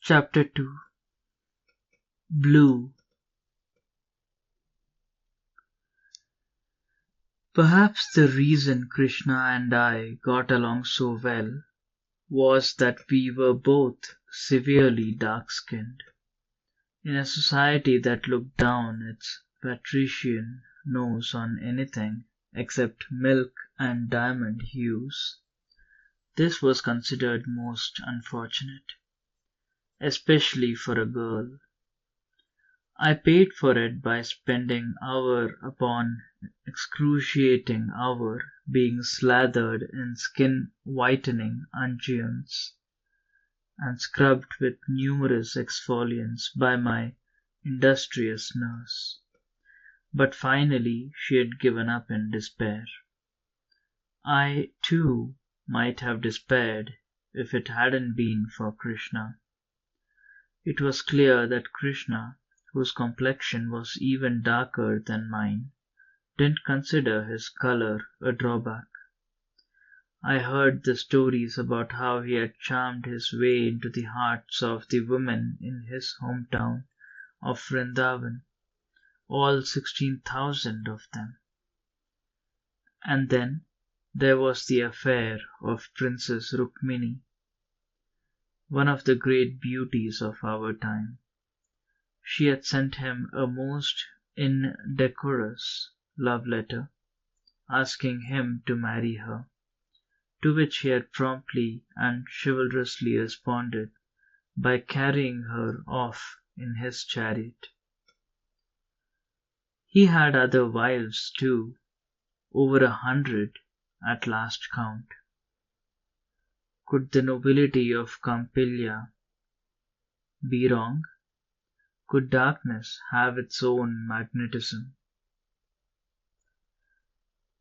Chapter 2. Blue. Perhaps the reason Krishna and I got along so well was that we were both severely dark-skinned. In a society that looked down its patrician nose on anything except milk and diamond hues, this was considered most unfortunate, especially for a girl. I paid for it by spending hour upon excruciating hour being slathered in skin-whitening unguents and scrubbed with numerous exfoliants by my industrious nurse. But finally she had given up in despair. I, too, might have despaired if it hadn't been for Krishna. It was clear that Krishna, whose complexion was even darker than mine, didn't consider his color a drawback. I heard the stories about how he had charmed his way into the hearts of the women in his hometown of Vrindavan, all 16,000 of them. And then there was the affair of Princess Rukmini, one of the great beauties of our time. She had sent him a most indecorous love letter, asking him to marry her, to which he had promptly and chivalrously responded by carrying her off in his chariot. He had other wives too, over 100 at last count. Could the nobility of Campilia be wrong? Could darkness have its own magnetism?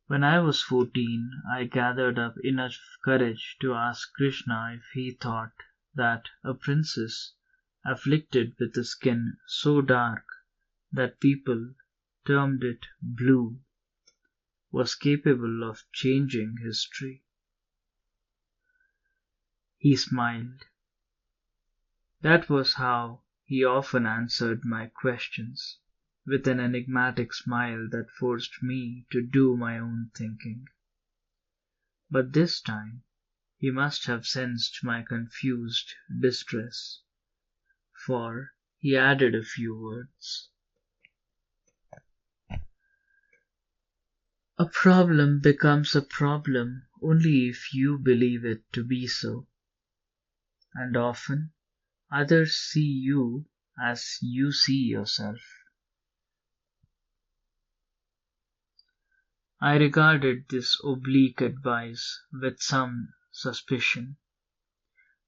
When I was 14, I gathered up enough courage to ask Krishna if he thought that a princess afflicted with a skin so dark that people termed it blue was capable of changing history. He smiled. That was how he often answered my questions, with an enigmatic smile that forced me to do my own thinking. But this time he must have sensed my confused distress, for he added a few words. A problem becomes a problem only if you believe it to be so, and often others see you as you see yourself. I regarded this oblique advice with some suspicion.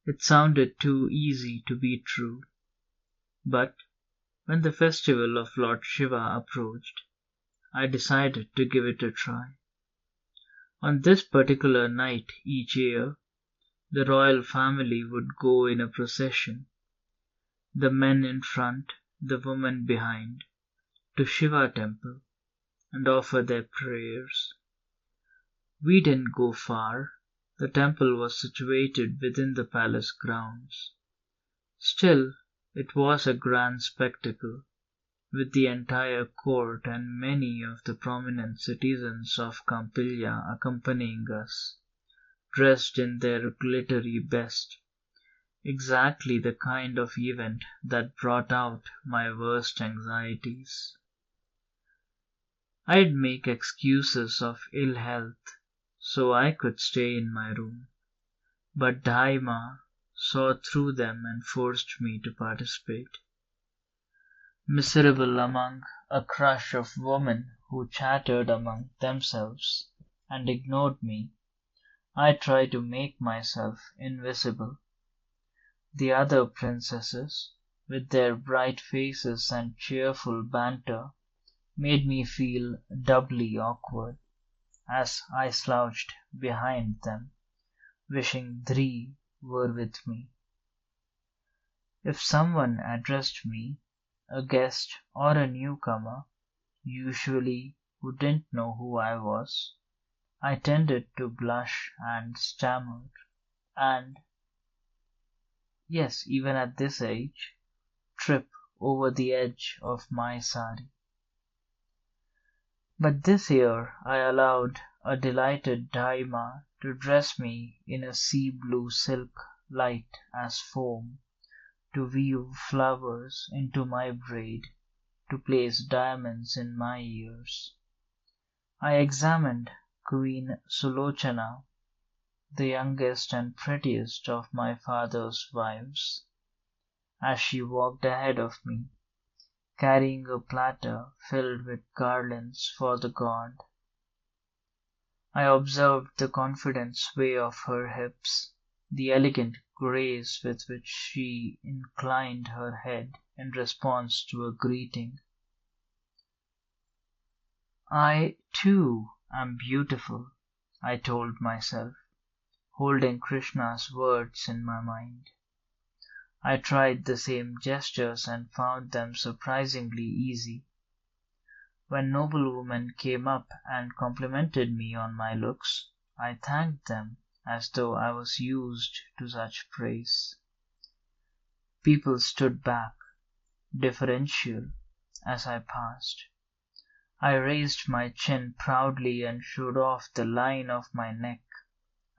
It sounded too easy to be true. But when the festival of Lord Shiva approached, I decided to give it a try. On this particular night each year, the royal family would go in a procession, the men in front, the women behind, to Shiva temple and offer their prayers. We didn't go far. The temple was situated within the palace grounds. Still, it was a grand spectacle, with the entire court and many of the prominent citizens of Campilia accompanying us, dressed in their glittery best, exactly the kind of event that brought out my worst anxieties. I'd make excuses of ill health so I could stay in my room, but Daima saw through them and forced me to participate. Miserable among a crush of women who chattered among themselves and ignored me, I tried to make myself invisible. The other princesses, with their bright faces and cheerful banter, made me feel doubly awkward as I slouched behind them, wishing Dhri were with me. If someone addressed me, a guest or a newcomer, usually who didn't know who I was, I tended to blush and stammer, and yes, even at this age, trip over the edge of my sari. But this year I allowed a delighted daima to dress me in a sea blue silk light as foam, to weave flowers into my braid, to place diamonds in my ears. I examined Queen Sulochana, the youngest and prettiest of my father's wives, as she walked ahead of me, carrying a platter filled with garlands for the god. I observed the confident sway of her hips, the elegant grace with which she inclined her head in response to a greeting. I, too, am beautiful, I told myself, holding Krishna's words in my mind. I tried the same gestures and found them surprisingly easy. When noblewomen came up and complimented me on my looks, I thanked them as though I was used to such praise. People stood back, deferential, as I passed. I raised my chin proudly and showed off the line of my neck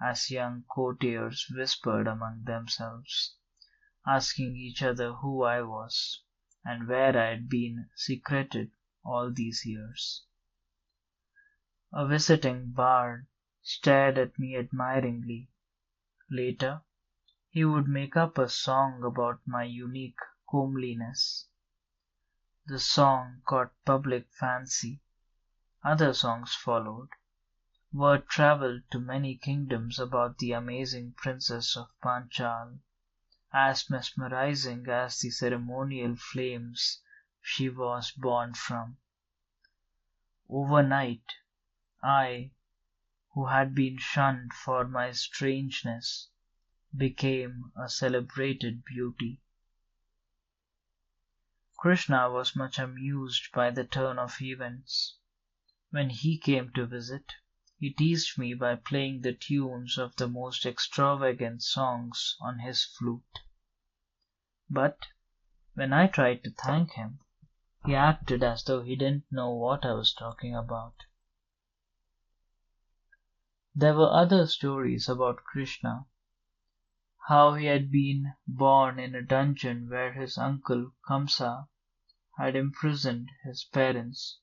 as young courtiers whispered among themselves, asking each other who I was and where I had been secreted all these years. A visiting bard stared at me admiringly. Later, he would make up a song about my unique comeliness. The song caught public fancy. Other songs followed. Word travelled to many kingdoms about the amazing princess of Panchal, as mesmerizing as the ceremonial flames she was born from. Overnight, I, who had been shunned for my strangeness, became a celebrated beauty. Krishna was much amused by the turn of events. When he came to visit, he teased me by playing the tunes of the most extravagant songs on his flute. But when I tried to thank him, he acted as though he didn't know what I was talking about. There were other stories about Krishna, how he had been born in a dungeon where his uncle Kamsa had imprisoned his parents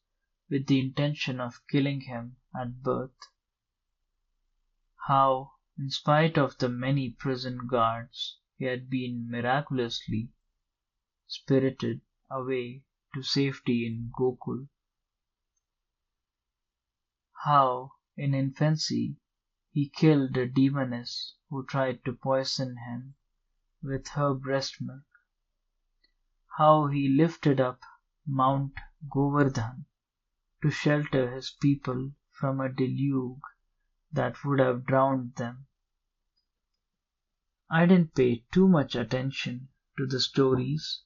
with the intention of killing him at birth. How, in spite of the many prison guards, he had been miraculously spirited away to safety in Gokul. How, in infancy, he killed a demoness who tried to poison him with her breast milk. How he lifted up Mount Govardhan to shelter his people from a deluge that would have drowned them. I didn't pay too much attention to the stories,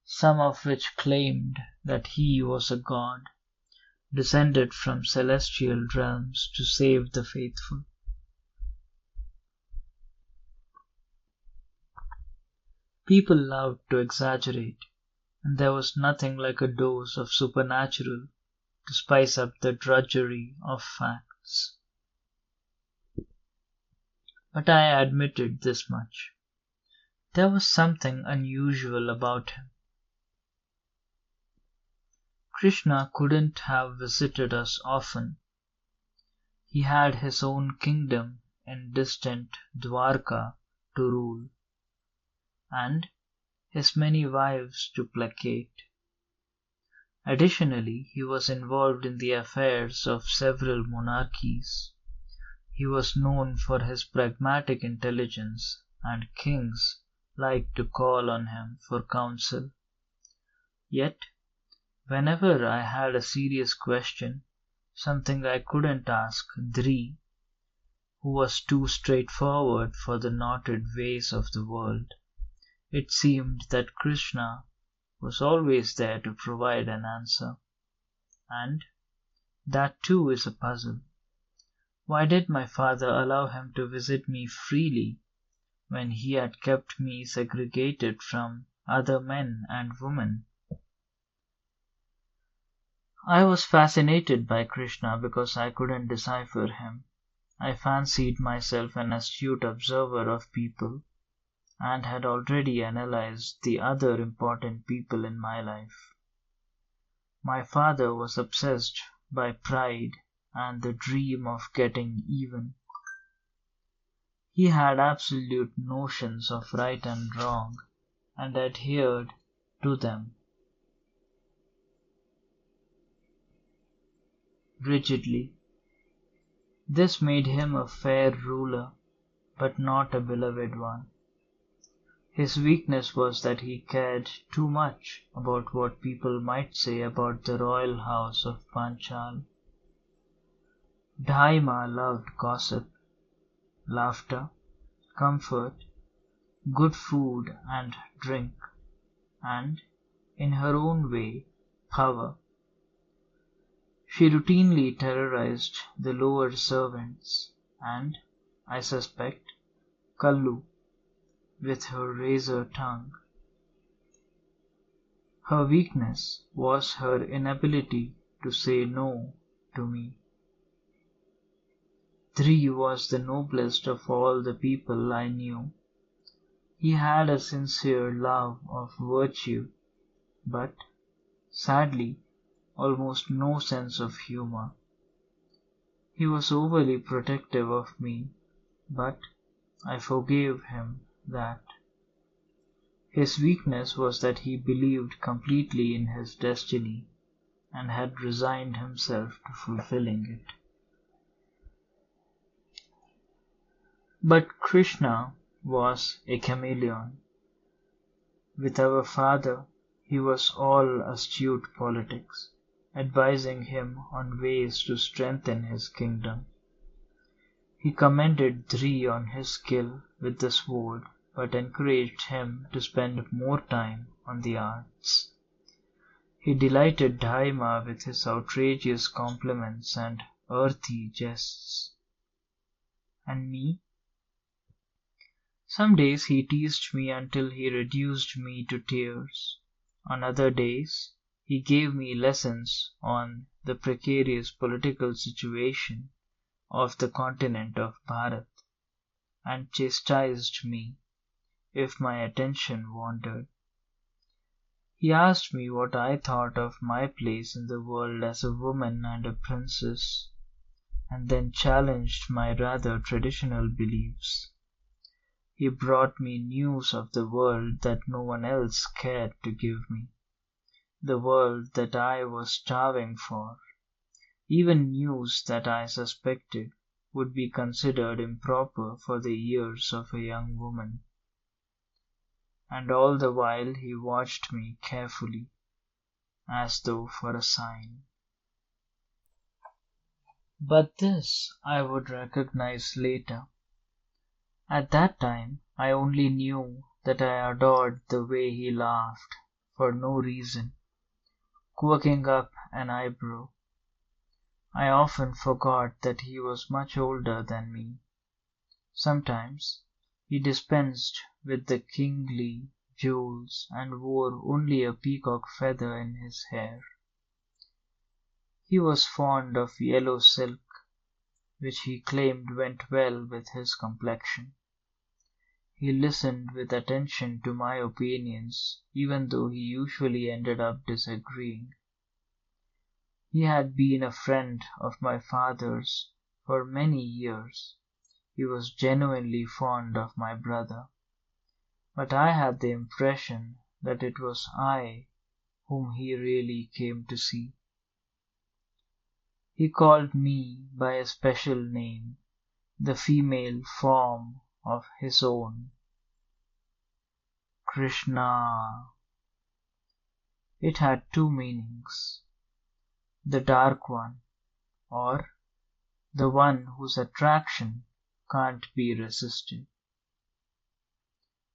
some of which claimed that he was a god, descended from celestial realms to save the faithful. People loved to exaggerate, and there was nothing like a dose of supernatural to spice up the drudgery of facts. But I admitted this much. There was something unusual about him. Krishna couldn't have visited us often. He had his own kingdom in distant Dwarka to rule, and his many wives to placate. Additionally, he was involved in the affairs of several monarchies. He was known for his pragmatic intelligence, and kings liked to call on him for counsel. Yet, whenever I had a serious question, something I couldn't ask Dri, who was too straightforward for the knotted ways of the world, it seemed that Krishna was always there to provide an answer. And that too is a puzzle. Why did my father allow him to visit me freely when he had kept me segregated from other men and women. I was fascinated by Krishna because I couldn't decipher him. I fancied myself an astute observer of people and had already analyzed the other important people in my life. My father was obsessed by pride and the dream of getting even. He had absolute notions of right and wrong and adhered to them rigidly. This made him a fair ruler, but not a beloved one. His weakness was that he cared too much about what people might say about the royal house of Panchal. Daima loved gossip, laughter, comfort, good food and drink, and, in her own way, power. She routinely terrorized the lower servants and, I suspect, Kallu with her razor tongue. Her weakness was her inability to say no to me. Dhri was the noblest of all the people I knew. He had a sincere love of virtue, but, sadly, almost no sense of humor. He was overly protective of me, but I forgave him that. His weakness was that he believed completely in his destiny and had resigned himself to fulfilling it. But Krishna was a chameleon. With our father, he was all astute politics, advising him on ways to strengthen his kingdom. He commended Dhri on his skill with the sword, but encouraged him to spend more time on the arts. He delighted Daima with his outrageous compliments and earthy jests. And me? Some days he teased me until he reduced me to tears. On other days he gave me lessons on the precarious political situation of the continent of Bharat, and chastised me if my attention wandered. He asked me what I thought of my place in the world as a woman and a princess, and then challenged my rather traditional beliefs. He brought me news of the world that no one else cared to give me, the world that I was starving for, even news that I suspected would be considered improper for the ears of a young woman. And all the while he watched me carefully, as though for a sign. But this I would recognize later. At that time I only knew that I adored the way he laughed, for no reason, quirking up an eyebrow. I often forgot that he was much older than me. Sometimes he dispensed with the kingly jewels and wore only a peacock feather in his hair. He was fond of yellow silk, which he claimed went well with his complexion. He listened with attention to my opinions, even though he usually ended up disagreeing. He had been a friend of my father's for many years. He was genuinely fond of my brother, but I had the impression that it was I whom he really came to see. He called me by a special name, the female form of his own, Krishna. It had two meanings: the dark one, or the one whose attraction can't be resisted.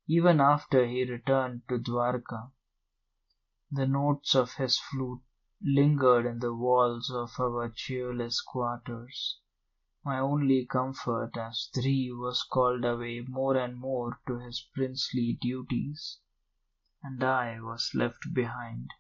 Even after he returned to Dwarka, the notes of his flute lingered in the walls of our cheerless quarters, my only comfort as Dhri was called away more and more to his princely duties, and I was left behind.